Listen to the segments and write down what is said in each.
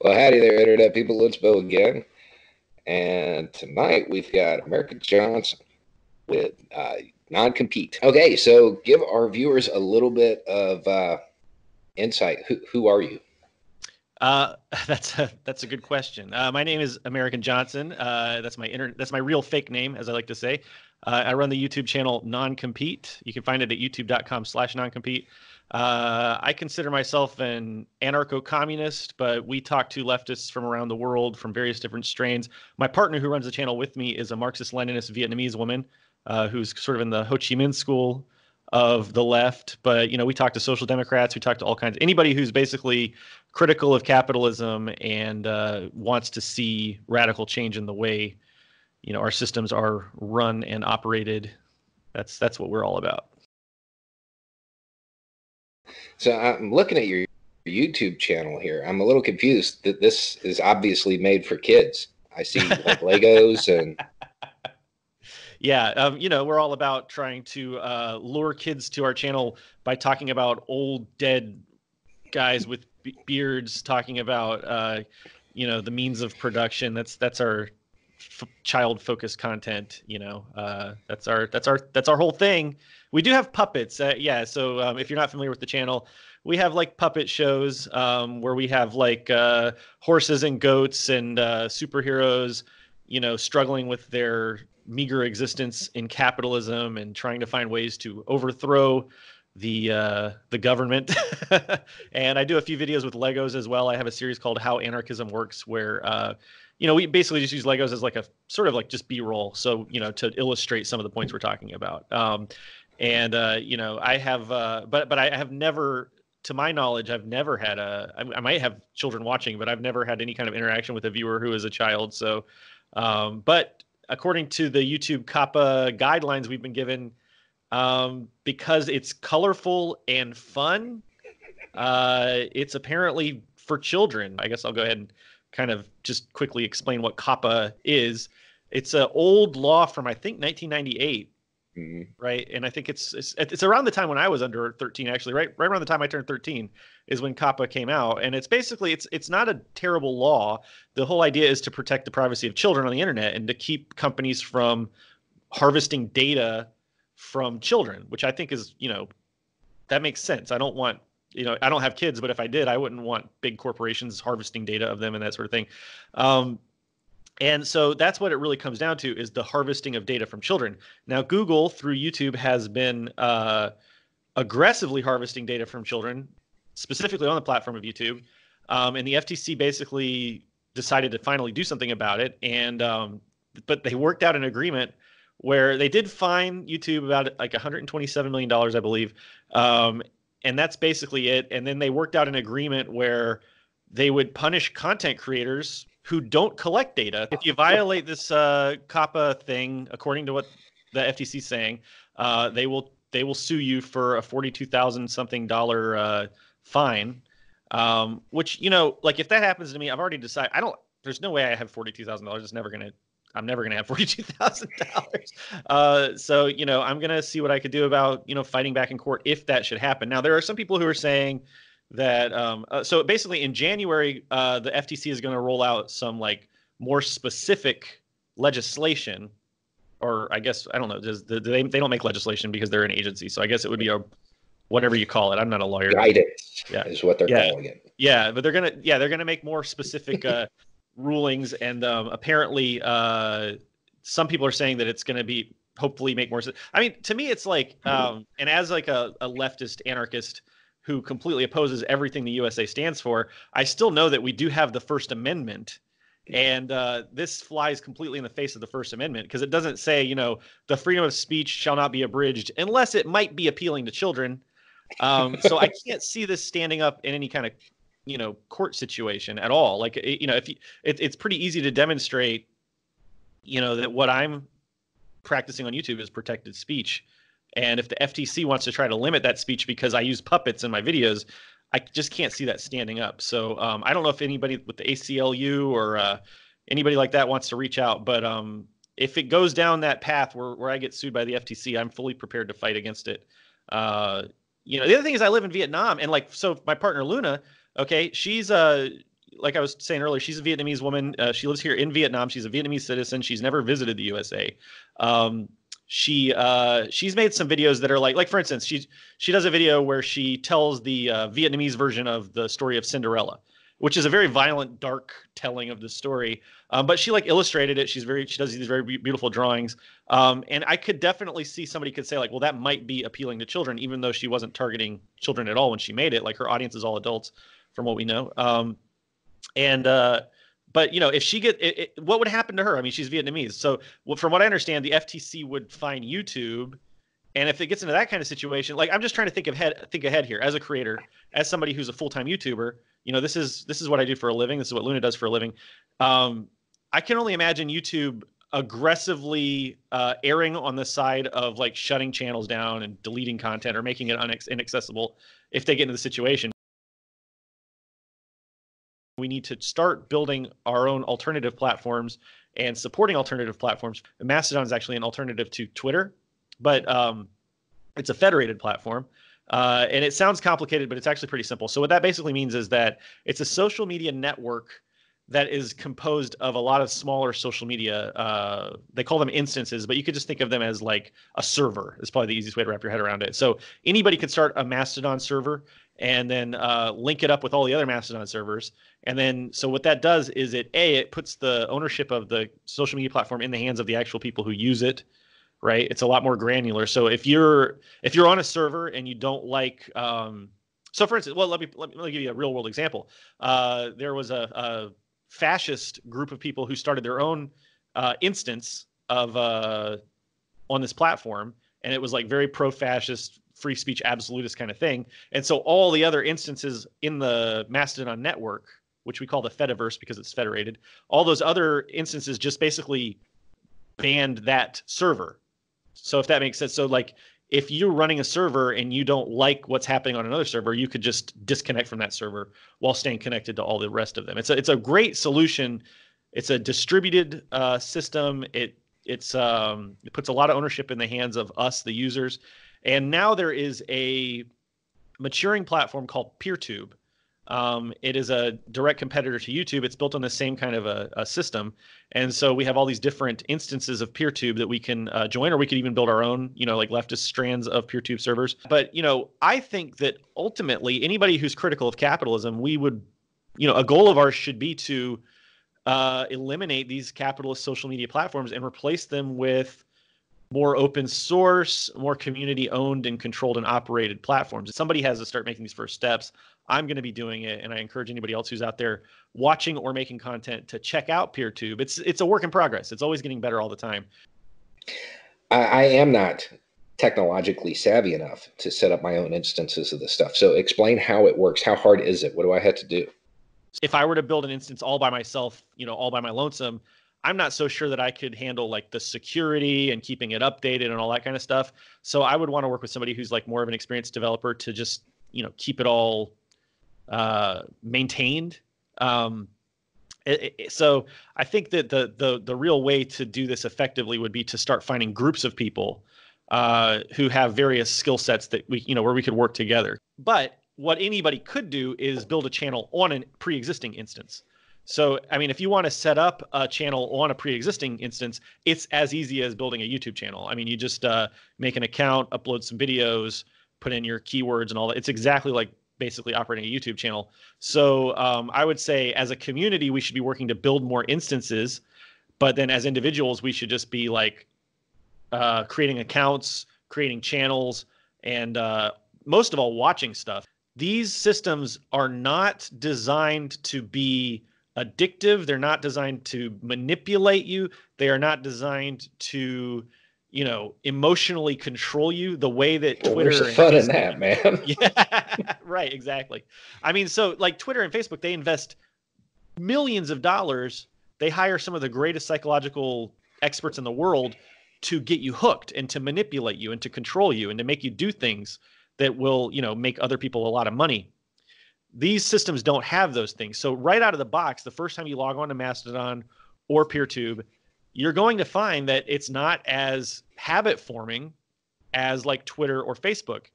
Well, howdy there, Internet people. It's Bill again. And tonight we've got Emerican Johnson with Non-Compete. Okay, so give our viewers a little bit of insight. Who are you? Uh, that's a good question. My name is Emerican Johnson. That's my real fake name, as I like to say. I run the YouTube channel Non-Compete. You can find it at youtube.com/non-compete. I consider myself an anarcho-communist, but we talk to leftists from around the world from various different strains. My partner who runs the channel with me is a Marxist-Leninist Vietnamese woman who's sort of in the Ho Chi Minh school of the left. But we talk to social democrats, we talk to all kinds, anybody who's basically critical of capitalism and wants to see radical change in the way our systems are run and operated. That's what we're all about. So I'm looking at your YouTube channel here. I'm a little confused that this is obviously made for kids. I see like Legos and Yeah, we're all about trying to lure kids to our channel by talking about old dead guys with beards, talking about the means of production. That's our child focused content. That's our whole thing. We do have puppets. Yeah, so if you're not familiar with the channel, we have like puppet shows where we have like horses and goats and superheroes struggling with their meager existence in capitalism and trying to find ways to overthrow the government. And I do a few videos with Legos as well. I have a series called How Anarchism Works, where we basically just use Legos as like a sort of like just B-roll, so to illustrate some of the points we're talking about. I have but I have never, to my knowledge, I've never had I might have children watching, but I've never had any kind of interaction with a viewer who is a child. So but according to the YouTubeCOPPA guidelines we've been given, because it's colorful and fun, it's apparently for children. I guess I'll go ahead and kind of just quickly explain what COPPA is. It's an old law from, I think, 1998. mm-hmm. Right, and I think it's around the time when I was under 13, actually. Right around the time I turned 13 is when COPPA came out, and it's basically it's not a terrible law. The whole idea is to protect the privacy of children on the internet and to keep companies from harvesting data from children, which I think is that makes sense. I don't want I don't have kids, but if I did, I wouldn't want big corporations harvesting data of them and that sort of thing. And so that's what it really comes down to, is the harvesting of data from children. Now, Google through YouTube has been aggressively harvesting data from children, specifically on the platform of YouTube. And the FTC basically decided to finally do something about it. And but they worked out an agreement where they did fine YouTube about like $127 million, I believe. And that's basically it. And then they worked out an agreement where they would punish content creators who don't collect data. If you violate this COPPA thing, according to what the FTC is saying, they will sue you for a $42,000 something fine. Which like if that happens to me, I've already decided there's no way I have $42,000. I'm never gonna have $42,000. So I'm gonna see what I could do about fighting back in court if that should happen. Now there are some people who are saying that so basically in January the FTC is going to roll out some like more specific legislation, or I guess I don't know. They don't make legislation because they're an agency, so I guess it would be a whatever you call it. I'm not a lawyer. Guidance yeah. is what they're calling it. Yeah, but they're gonna make more specific rulings, and apparently some people are saying that it's going to be hopefully make more sense. I mean, to me, it's like and as like a leftist anarchist who completely opposes everything the USA stands for, I still know that we do have the First Amendment. And this flies completely in the face of the First Amendment, because it doesn't say, the freedom of speech shall not be abridged unless it might be appealing to children. So I can't see this standing up in any kind of, court situation at all. Like, it's pretty easy to demonstrate, that what I'm practicing on YouTube is protected speech. And if the FTC wants to try to limit that speech because I use puppets in my videos, I just can't see that standing up. So I don't know if anybody with the ACLU or anybody like that wants to reach out. But if it goes down that path where I get sued by the FTC, I'm fully prepared to fight against it. The other thing is I live in Vietnam, and so my partner Luna, okay, she's like I was saying earlier, she's a Vietnamese woman. She lives here in Vietnam. She's a Vietnamese citizen. She's never visited the USA. She's made some videos that are like for instance, she does a video where she tells the Vietnamese version of the story of Cinderella, which is a very violent, dark telling of the story. But she like illustrated it. She does these very beautiful drawings. And I could definitely see somebody could say like, well, that might be appealing to children, even though she wasn't targeting children at all when she made it. Like her audience is all adults, from what we know. But you know, if she what would happen to her? I mean, she's Vietnamese. So from what I understand, the FTC would fine YouTube. And if it gets into that kind of situation, like I'm just trying to think ahead here as a creator, as somebody who's a full-time YouTuber, you know, this is what I do for a living. This is what Luna does for a living. I can only imagine YouTube aggressively erring on the side of like shutting channels down and deleting content or making it inaccessible if they get into the situation. We need to start building our own alternative platforms and supporting alternative platforms. Mastodon is actually an alternative to Twitter, but it's a federated platform. And it sounds complicated, but it's actually pretty simple. So what that basically means is that it's a social media network that is composed of a lot of smaller social media. They call them instances, but you could just think of them as like a server. Is probably the easiest way to wrap your head around it. So anybody could start a Mastodon server and then link it up with all the other Mastodon servers. And then, so what that does is it puts the ownership of the social media platform in the hands of the actual people who use it, right? It's a lot more granular. So if you're on a server and you don't like, so for instance, well, let me give you a real world example. There was a fascist group of people who started their own instance of on this platform, and it was like very pro-fascist, free speech, absolutist kind of thing. And so all the other instances in the Mastodon network, which we call the Fediverse because it's federated, all those other instances just basically banned that server. So if that makes sense. So like if you're running a server and you don't like what's happening on another server, you could just disconnect from that server while staying connected to all the rest of them. It's a great solution. It's a distributed system. It puts a lot of ownership in the hands of us, the users. And now there is a maturing platform called PeerTube. It is a direct competitor to YouTube. It's built on the same kind of a system. And so we have all these different instances of PeerTube that we can join, or we could even build our own, you know, like leftist strands of PeerTube servers. But, you know, I think that ultimately anybody who's critical of capitalism, we would, you know, a goal of ours should be to eliminate these capitalist social media platforms and replace them with more open source, more community owned and controlled and operated platforms. Somebody has to start making these first steps. I'm going to be doing it, and I encourage anybody else who's out there watching or making content to check out PeerTube. It's a work in progress. It's always getting better all the time. I am not technologically savvy enough to set up my own instances of this stuff. So explain how it works. How hard is it? What do I have to do? If I were to build an instance all by myself, you know, all by my lonesome, I'm not so sure that I could handle like the security and keeping it updated and all that kind of stuff. So I would want to work with somebody who's like more of an experienced developer to just, you know, keep it all maintained. So I think that the real way to do this effectively would be to start finding groups of people who have various skill sets that we, you know, where we could work together. But what anybody could do is build a channel on a pre-existing instance. So, I mean, if you want to set up a channel on a pre-existing instance, it's as easy as building a YouTube channel. I mean, you just make an account, upload some videos, put in your keywords and all that. It's exactly like basically operating a YouTube channel. So I would say as a community, we should be working to build more instances. But then as individuals, we should just be like creating accounts, creating channels, and most of all, watching stuff. These systems are not designed to be addictive. They're not designed to manipulate you. They are not designed to, you know, emotionally control you the way that Twitter. Where's the fun in that, man? Yeah, right, exactly. I mean, so like Twitter and Facebook, they invest millions of dollars. They hire some of the greatest psychological experts in the world to get you hooked and to manipulate you and to control you and to make you do things that will, you know, make other people a lot of money. These systems don't have those things. So right out of the box, the first time you log on to Mastodon or PeerTube, you're going to find that it's not as habit forming as like Twitter or Facebook.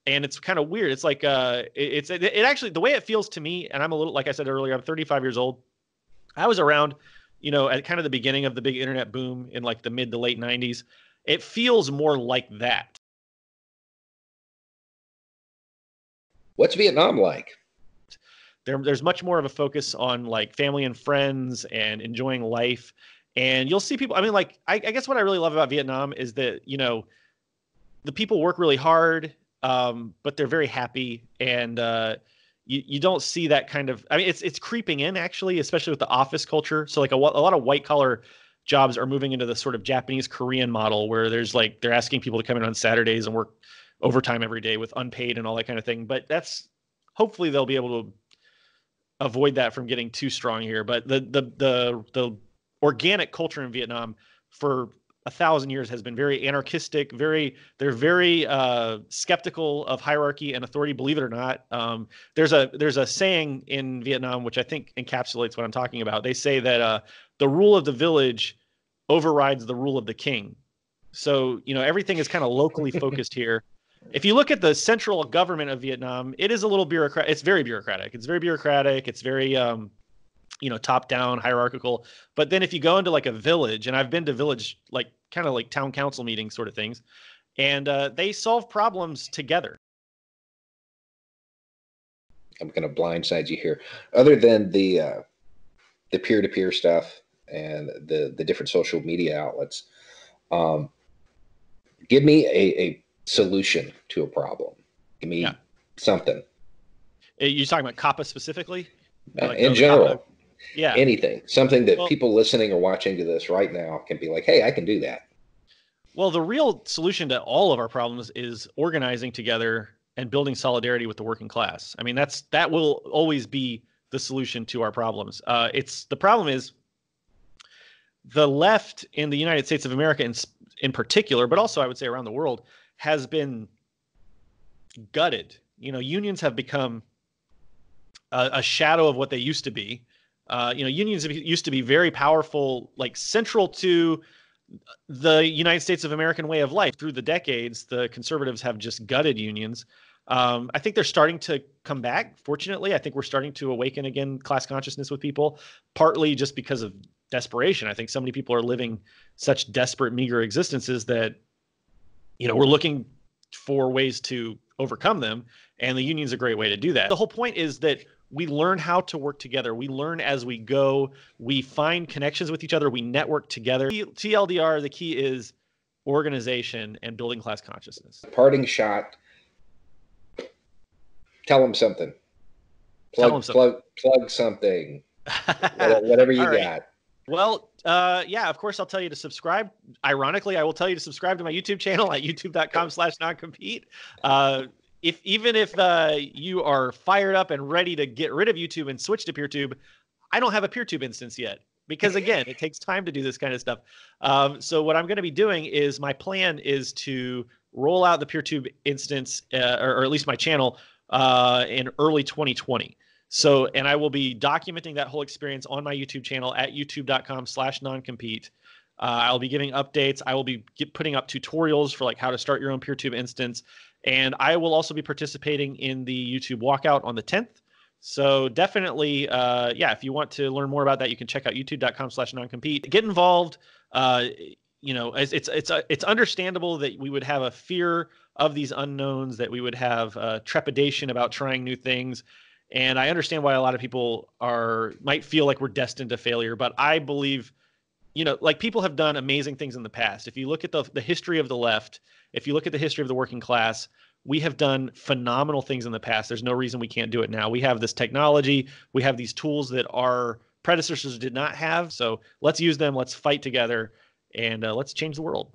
And it's kind of weird. It's like it actually, the way it feels to me, and I'm a little, like I said earlier, I'm 35 years old. I was around, at kind of the beginning of the big internet boom in like the mid to late 90s. It feels more like that. What's Vietnam like? There's much more of a focus on like family and friends and enjoying life. And you'll see people. I mean, like, I guess what I really love about Vietnam is that, the people work really hard, but they're very happy. And you don't see that kind of, I mean, it's creeping in actually, especially with the office culture. So like a lot of white collar jobs are moving into the sort of Japanese Korean model where there's like, they're asking people to come in on Saturdays and work overtime every day with unpaid and all that kind of thing. But hopefully they'll be able to avoid that from getting too strong here. But the organic culture in Vietnam for 1,000 years has been very anarchistic. They're very skeptical of hierarchy and authority. Believe it or not, there's a saying in Vietnam which I think encapsulates what I'm talking about. They say that the rule of the village overrides the rule of the king. So everything is kind of locally focused here. If you look at the central government of Vietnam, it is a little bureaucratic. It's very bureaucratic. It's very top down, hierarchical. But then if you go into like a village, and I've been to village, like kind of like town council meetings sort of things, and they solve problems together. I'm going to blindside you here. Other than the peer-to-peer stuff and the different social media outlets, give me a solution to a problem. Give me something. You're talking about COPPA specifically? Like in general. COPPA? Yeah. Anything. Something that people listening or watching to this right now can be like, hey, I can do that. Well, the real solution to all of our problems is organizing together and building solidarity with the working class. I mean, that will always be the solution to our problems. The problem is the left in the United States of America in particular, but also I would say around the world, has been gutted. Unions have become a shadow of what they used to be. Unions used to be very powerful, like central to the United States of American way of life. Through the decades, the conservatives have just gutted unions. I think they're starting to come back. Fortunately, I think we're starting to awaken again class consciousness with people, partly just because of desperation. I think so many people are living such desperate, meager existences that, we're looking for ways to overcome them. And the union's a great way to do that. The whole point is that we learn how to work together. We learn as we go. We find connections with each other. We network together. TLDR, the key is organization and building class consciousness. Parting shot. Tell them something. Plug something. Whatever you got. Well, of course, I'll tell you to subscribe. Ironically, I will tell you to subscribe to my YouTube channel at youtube.com/non-compete. If you are fired up and ready to get rid of YouTube and switch to PeerTube, I don't have a PeerTube instance yet because, again, it takes time to do this kind of stuff. So what I'm going to be doing is my plan is to roll out the PeerTube instance, or at least my channel, in early 2020. So, and I will be documenting that whole experience on my YouTube channel at youtube.com/non-compete. I'll be giving updates. I will be putting up tutorials for like how to start your own PeerTube instance. And I will also be participating in the YouTube walkout on the 10th. So definitely, if you want to learn more about that, you can check out youtube.com/non-compete. Get involved. It's understandable that we would have a fear of these unknowns, that we would have trepidation about trying new things. And I understand why a lot of people might feel like we're destined to failure. But I believe, like people have done amazing things in the past. If you look at the history of the left, if you look at the history of the working class, we have done phenomenal things in the past. There's no reason we can't do it now. We have this technology. We have these tools that our predecessors did not have. So let's use them. Let's fight together, and let's change the world.